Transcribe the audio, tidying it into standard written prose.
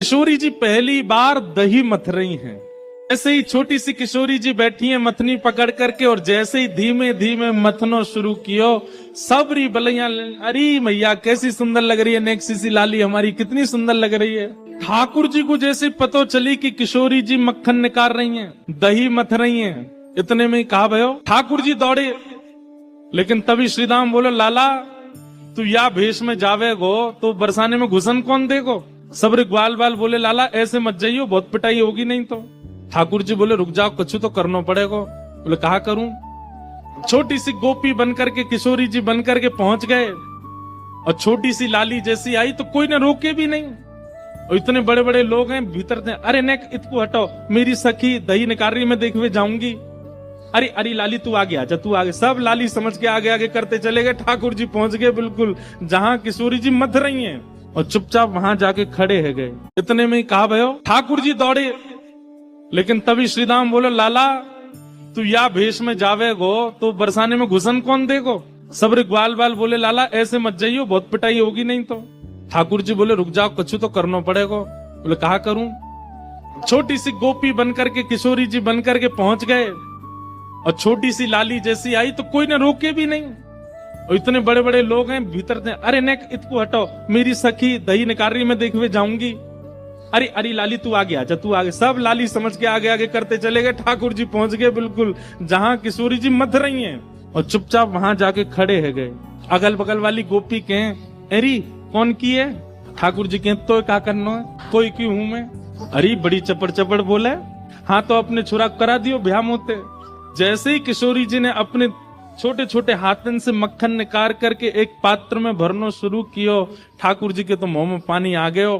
किशोरी जी पहली बार दही मथ रही हैं। ऐसे ही छोटी सी किशोरी जी बैठी हैं मथनी पकड़ करके, और जैसे ही धीमे धीमे मथनो शुरू कियो, सबरी बलैया, अरे मैया कैसी सुंदर लग रही है, नेक्सी सी लाली हमारी कितनी सुंदर लग रही है। ठाकुर जी को जैसे पतो चली कि किशोरी जी मक्खन निकाल रही हैं, दही मथ रही हैं, इतने में ही कहा भयो ठाकुर जी दौड़े। लेकिन तभी श्रीदाम बोलो, लाला तू या भेष में जावे गो तो बरसाने में घुसन कौन देगो। सबरे ग्वाल बाल बोले, लाला ऐसे मत जाइयो, बहुत पिटाई होगी नहीं तो। ठाकुर जी बोले, रुक जाओ, कुछ तो करना पड़ेगा। बोले कहा करूं। छोटी सी गोपी बनकर के किशोरी जी बनकर के पहुंच गए, और छोटी सी लाली जैसी आई तो कोई ने रोके भी नहीं। और इतने बड़े बड़े लोग हैं भीतर से, अरे नेक इतको हटाओ, मेरी सखी दही निकाल रही, मैं देखने जाऊंगी। अरे अरे लाली तू आगे आजा, तू आगे। सब लाली समझ के आगे आगे करते चले गए। ठाकुर जी पहुंच गए बिल्कुल जहां किशोरी जी मथ रही हैं, और चुपचाप वहां जाके खड़े है गए। इतने में ही कहा भयो ठाकुर जी दौड़े। लेकिन तभी श्रीदाम बोलो, लाला तू या भेष में जावे गो तो बरसाने में घुसन कौन देगो। सबरे ग्वाल बाल बोले, लाला ऐसे मत जाइयो, बहुत पिटाई होगी नहीं तो। ठाकुर जी बोले, रुक जाओ, कुछ तो करना पड़ेगा। बोले कहा करूं। छोटी सी गोपी बनकर के किशोरी जी बनकर के पहुंच गए, और छोटी सी लाली जैसी आई तो कोई ने रोके भी नहीं। और इतने बड़े बड़े लोग हैं भीतर से, अरे नेक इतको हटाओ, मेरी सखी दही निकाल रही, मैं देखने जाऊंगी। अरे अरे लाली तू आगे आजा, तू आगे। सब लाली समझ के आगे आगे करते चले गए। ठाकुर जी पहुंच गए बिल्कुल जहां किशोरी जी मथ रही हैं, और चुपचाप वहां जाके खड़े है गए। अगल बगल वाली गोपी कहें, अरे कौन की है। ठाकुर जी कहें, तो क्या करना है, कोई क्यों हूं मैं। अरे बड़ी चपड़ चपड़ बोले, हाँ तो अपने छुरा करा दियो ब्याह मोते। जैसे ही किशोरी जी ने अपने छोटे छोटे हाथन से मक्खन निकाल करके एक पात्र में भरना शुरू कियो, ठाकुर जी के तो मुंह में पानी आ गयो।